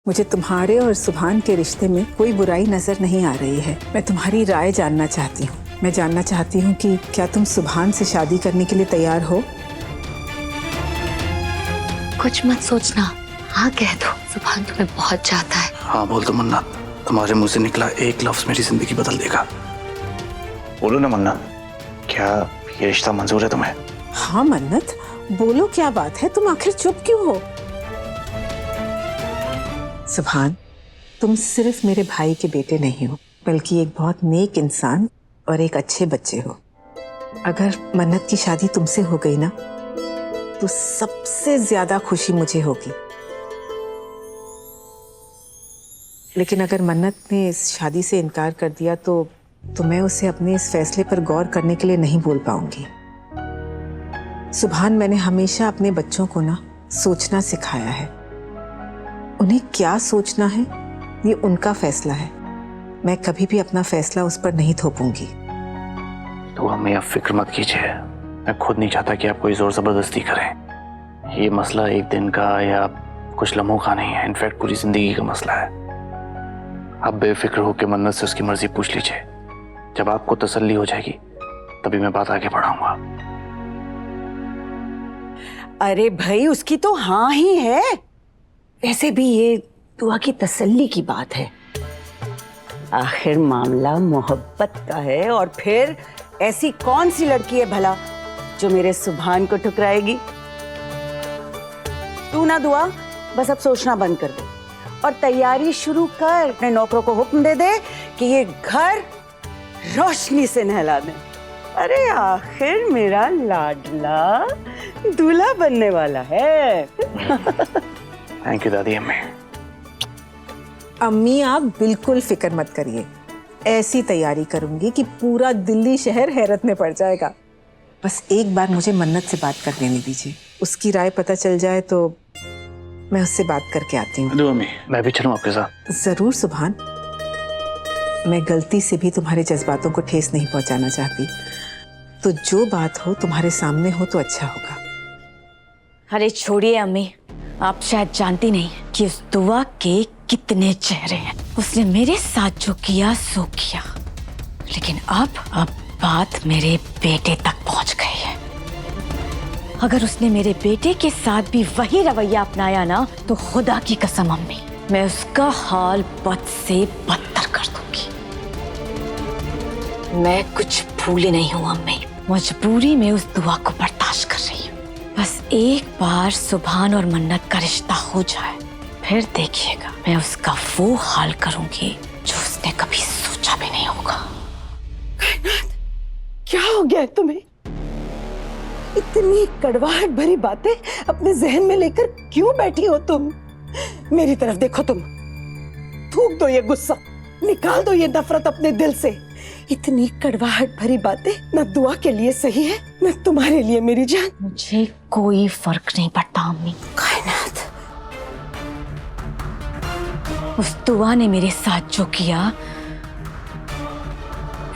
मुझे तुम्हारे और सुभान के रिश्ते में कोई बुराई नजर नहीं आ रही है। मैं तुम्हारी राय जानना चाहती हूँ। मैं जानना चाहती हूँ कि क्या तुम सुभान से शादी करने के लिए तैयार हो? कुछ मत सोचना, हाँ कह दो। सुभान तुम्हें बहुत चाहता है। हाँ बोल दो मन्नत, तुम्हारे मुंह से निकला एक लफ्ज मेरी जिंदगी बदल देगा। बोलो ना मन्नत, क्या ये रिश्ता मंजूर है तुम्हें? हाँ मन्नत, बोलो क्या बात है, तुम आखिर चुप क्यों हो? सुभान, तुम सिर्फ मेरे भाई के बेटे नहीं हो, बल्कि एक बहुत नेक इंसान और एक अच्छे बच्चे हो। अगर मन्नत की शादी तुमसे हो गई ना, तो सबसे ज्यादा खुशी मुझे होगी। लेकिन अगर मन्नत ने इस शादी से इनकार कर दिया तो मैं उसे अपने इस फैसले पर गौर करने के लिए नहीं बोल पाऊंगी। सुभान, मैंने हमेशा अपने बच्चों को ना सोचना सिखाया है। उन्हें क्या सोचना है ये उनका फैसला है। मैं कभी भी अपना फैसला उस पर नहीं थोपूंगी। तो हमें अब फिक्र मत कीजिए, मैं खुद नहीं चाहता कि आप कोई जोर जबरदस्ती करें। ये मसला एक दिन का या कुछ लम्हों का नहीं है, इनफैक्ट पूरी जिंदगी का मसला है। आप बेफिक्र होकर मन्नत से उसकी मर्जी पूछ लीजिए। जब आपको तसल्ली हो जाएगी तभी मैं बात आगे बढ़ाऊंगा। अरे भाई, उसकी तो हाँ ही है। वैसे भी ये दुआ की तसल्ली की बात है। आखिर मामला मोहब्बत का है, और फिर ऐसी कौन सी लड़की है भला जो मेरे सुभान को ठुकराएगी? तू ना दुआ, बस अब सोचना बंद कर दे और तैयारी शुरू कर। अपने नौकरों को हुक्म दे दे कि ये घर रोशनी से नहला दे। अरे आखिर मेरा लाडला दूल्हा बनने वाला है। थैंक यू दादी अम्मी। अम्मी, आप बिल्कुल फिक्र मत करिए। ऐसी तैयारी करूंगी कि पूरा दिल्ली शहर हैरत में पड़ जाएगा। बस एक बार मुझे मन्नत से बात कर लेने दीजिए। उसकी राय पता चल जाए तो मैं उससे बात करके आती हूँ। हेलो अम्मी, मैं भी चलूं आपके साथ? जरूर सुभान, मैं गलती से भी तुम्हारे जज्बातों को ठेस नहीं पहुंचाना चाहती। तो जो बात हो तुम्हारे सामने हो तो अच्छा होगा। अरे छोड़िए अम्मी, आप शायद जानती नहीं कि उस दुआ के कितने चेहरे हैं। उसने मेरे साथ जो किया सो किया, लेकिन अब बात मेरे बेटे तक पहुंच गई है। अगर उसने मेरे बेटे के साथ भी वही रवैया अपनाया ना, तो खुदा की कसम अम्मी, मैं उसका हाल बद से बदतर कर दूंगी। मैं कुछ भूली नहीं हूँ अम्मी, मजबूरी में उस दुआ को बर्दाश्त कर रही हूँ। बस एक बार सुभान और मन्नत का रिश्ता हो जाए, फिर देखिएगा मैं उसका वो हाल करूंगी जो उसने कभी सोचा भी नहीं होगा। क्या हो गया तुम्हें? इतनी कड़वाहट भरी बातें अपने जहन में लेकर क्यों बैठी हो तुम? मेरी तरफ देखो तुम। थूक दो ये गुस्सा, निकाल दो ये नफरत अपने दिल से। इतनी कड़वाहट भरी बातें न दुआ के लिए सही है, न तुम्हारे लिए मेरी जान। मुझे कोई फर्क नहीं पड़ता अम्मी। कायनात, उस दुआ ने मेरे साथ जो किया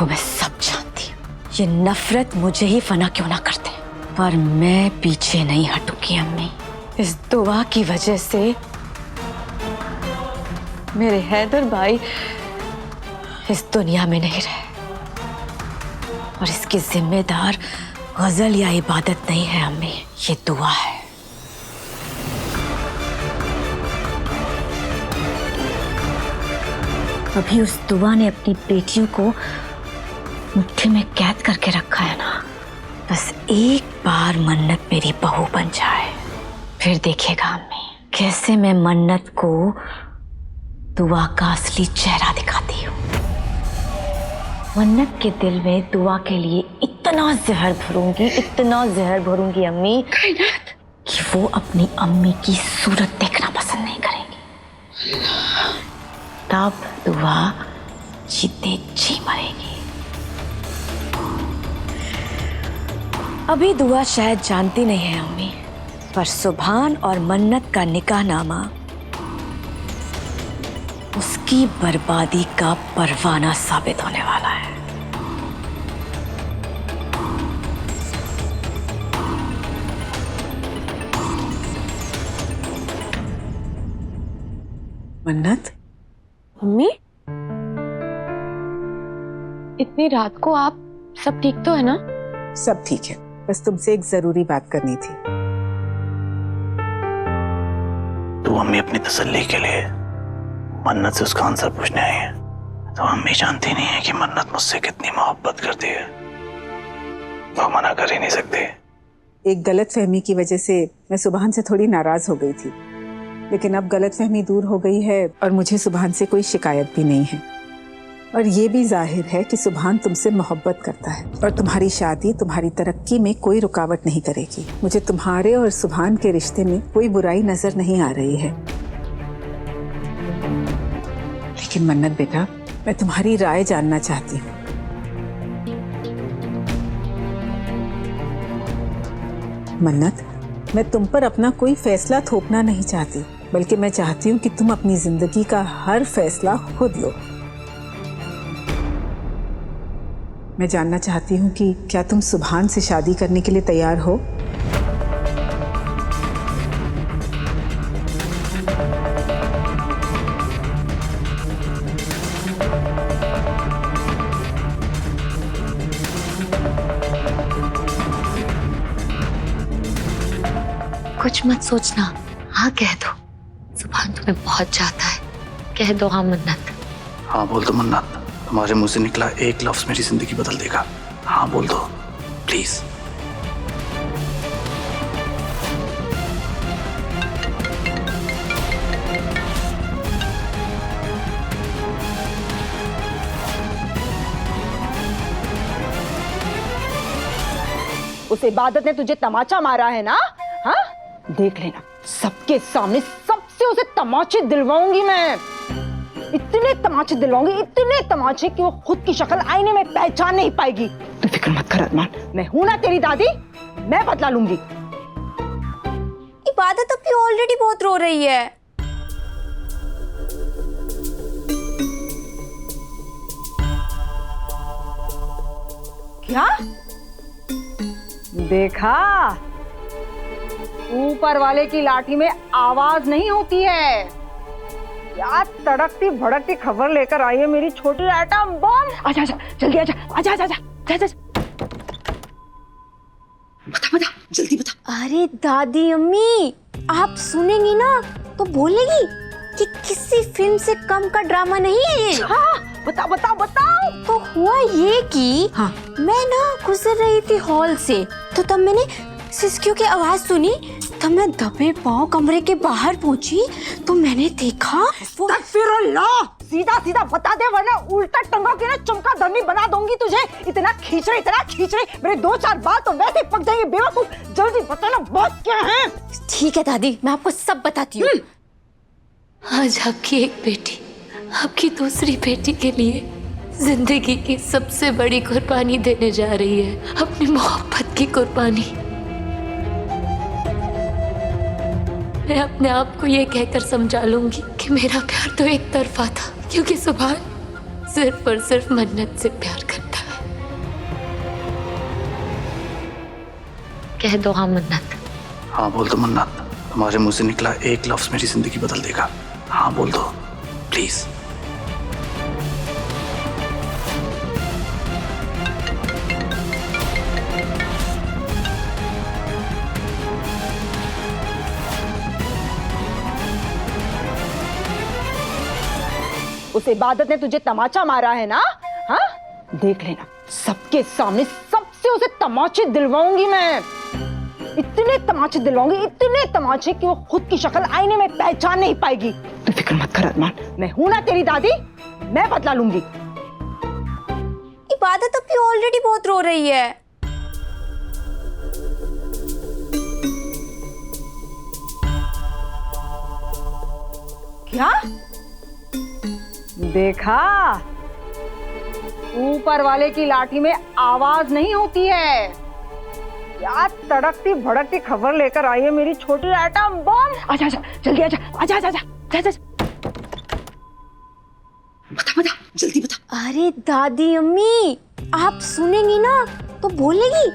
वो मैं सब जानती हूँ। ये नफरत मुझे ही फना क्यों ना करते, पर मैं पीछे नहीं हटूंगी अम्मी। इस दुआ की वजह से मेरे हैदर भाई इस दुनिया में नहीं रहे, और इसकी जिम्मेदार गजल या इबादत नहीं है अम्मी, ये दुआ है। अभी उस दुआ ने अपनी बेटियों को मुट्ठी में कैद करके रखा है ना। बस एक बार मन्नत मेरी बहू बन जाए, फिर देखिएगा अम्मी कैसे मैं मन्नत को दुआ का असली चेहरा दिखाती हूँ। मन्नत के दिल में दुआ के लिए इतना जहर भरूंगी अम्मी, कि वो अपनी अम्मी की सूरत देखना पसंद नहीं करेंगी। तब दुआ जीते जी मरेगी। अभी दुआ शायद जानती नहीं है अम्मी, पर सुभान और मन्नत का निकाहनामा उसकी बर्बादी का परवाना साबित होने वाला है। मन्नत, मम्मी, इतनी रात को आप सब ठीक तो है ना? सब ठीक है, बस तुमसे एक जरूरी बात करनी थी। तो अम्मी अपनी तसल्ली के लिए मन्नत से उसका आंसर पूछने आई है। तो अम्मी जानती नहीं है कि मन्नत मुझसे कितनी मोहब्बत करती है, वो मना कर ही नहीं सकती। एक गलत फहमी की वजह से मैं सुभान से थोड़ी नाराज हो गई थी, लेकिन अब गलत फहमी दूर हो गई है और मुझे सुभान से कोई शिकायत भी नहीं है। और ये भी जाहिर है कि सुभान तुमसे मोहब्बत करता है और तुम्हारी शादी तुम्हारी तरक्की में कोई रुकावट नहीं करेगी। मुझे तुम्हारे और सुभान के रिश्ते में कोई बुराई नजर नहीं आ रही है। लेकिन मन्नत बेटा, मैं तुम्हारी राय जानना चाहती हूँ। मन्नत, मैं तुम पर अपना कोई फैसला थोपना नहीं चाहती, बल्कि मैं चाहती हूँ कि तुम अपनी जिंदगी का हर फैसला खुद लो। मैं जानना चाहती हूँ कि क्या तुम सुभान से शादी करने के लिए तैयार हो? कुछ मत सोचना, हाँ कह दो। सुभान तुम्हें बहुत चाहता है, कह दो हाँ मन्नत। हाँ बोल दो मन्नत, तुम्हारे मुंह से निकला एक लफ्ज मेरी जिंदगी बदल देगा। हाँ बोल दो प्लीज। उस इबादत ने तुझे तमाचा मारा है ना? हाँ, देख लेना, सबके सामने सबसे उसे तमाचे दिलवाऊंगी मैं। इतने तमाचे दिलवाऊंगी, इतने तमाचे कि वो खुद की शक्ल आईने में पहचान नहीं पाएगी। तू फिक्र मत कर अरमान, मैं हूं ना तेरी दादी, मैं बदला लूंगी। इबादत अभी ऑलरेडी बहुत रो रही है। क्या देखा? ऊपर वाले की लाठी में आवाज नहीं होती है। क्या तड़कती भड़कती खबर लेकर आई है मेरी छोटी एटम बम। आजा आजा, जल्दी आजा, आजा आजा, आजा आजा। बता बता, जल्दी बता। अरे दादी अम्मी, आप सुनेंगी ना तो बोलेगी कि किसी फिल्म से कम का ड्रामा नहीं है ये। हाँ, बता बता बताओ। तो हुआ ये कि हाँ। मैं ना गुजर रही थी हॉल से, तो तब मैंने सिसकियों की आवाज सुनी। तब मैं दबे पांव कमरे के बाहर पहुंची तो मैंने देखा वो। तकफीरुल्लाह, सीधा सीधा बता दे वरना उल्टा टंगा के ना चमका धरनी बना दूंगी तुझे। इतना खींच रही मेरे 2-4 बाल तो वैसे ही पक जाएंगे। बेवकूफ, जल्दी बताना बात क्या है। ठीक है दादी, मैं आपको सब बताती हूँ। आज आपकी एक बेटी आपकी दूसरी बेटी के लिए जिंदगी की सबसे बड़ी कुर्बानी देने जा रही है, अपनी मोहब्बत की कुर्बानी। मैं अपने आप को ये कहकर समझा लूंगी कि मेरा प्यार तो एक तरफा था, क्योंकि सुभान सिर्फ और सिर्फ मन्नत से प्यार करता है। कह दो हाँ मन्नत। हाँ बोल दो मन्नत, तुम्हारे मुंह से निकला एक लफ्ज मेरी जिंदगी बदल देगा। हाँ बोल दो प्लीज। उस इबादत ने तुझे तमाचा मारा है ना? हाँ, देख लेना, सबके सामने सबसे उसे तमाचे दिलवाऊंगी मैं। इतने तमाचे दिलवाऊंगी, इतने तमाचे कि वो खुद की शक्ल आईने में पहचान नहीं पाएगी। तू फिक्र मत कर अरमान, मैं हूं ना तेरी दादी, मैं बदला लूंगी। इबादत अभी ऑलरेडी बहुत रो रही है। क्या देखा? ऊपर वाले की लाठी में आवाज नहीं होती है। क्या तड़कती भड़कती खबर लेकर आई है मेरी छोटी एटम बम। आजा आजा, जल्दी आजा, आजा आजा, आजा आजा। बता बता, जल्दी बता। अरे दादी अम्मी, आप सुनेंगी ना तो बोलेगी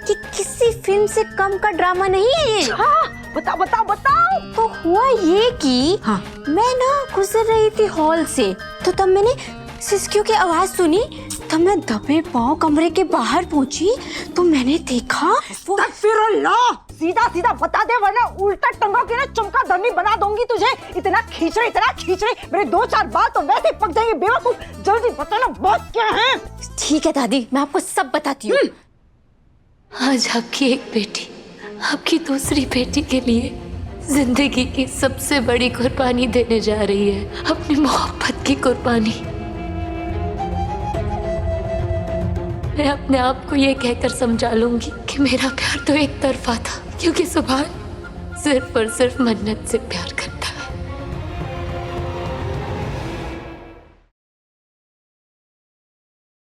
कि किसी फिल्म से कम का ड्रामा नहीं है ये। हाँ, बताओ बताओ बताओ। तो हुआ ये कि हाँ। मैं ना गुजर रही थी हॉल से, तो तब मैंने सिसकियों की आवाज सुनी, तब मैं दबे पांव कमरे के बाहर पहुंची तो मैंने देखा वो अस्तगफिरुल्लाह, सीधा सीधा बता दे वरना उल्टा टंगा के ना चमका दंडी बना दूंगी तुझे। इतना खींच रही मेरे 2-4 बाल तो वैसे ही पक जाएंगे बेवकूफ। जल्दी बताना बात क्या है। ठीक है दादी, मैं आपको सब बताती हूँ। आज आपकी एक बेटी आपकी दूसरी बेटी के लिए जिंदगी की सबसे बड़ी कुर्बानी देने जा रही है, अपनी मोहब्बत की कुर्बानी। मैं अपने आप को ये कहकर समझा लूंगी कि मेरा प्यार तो एक तरफा था, क्योंकि सुभान सिर्फ और सिर्फ मन्नत से प्यार कर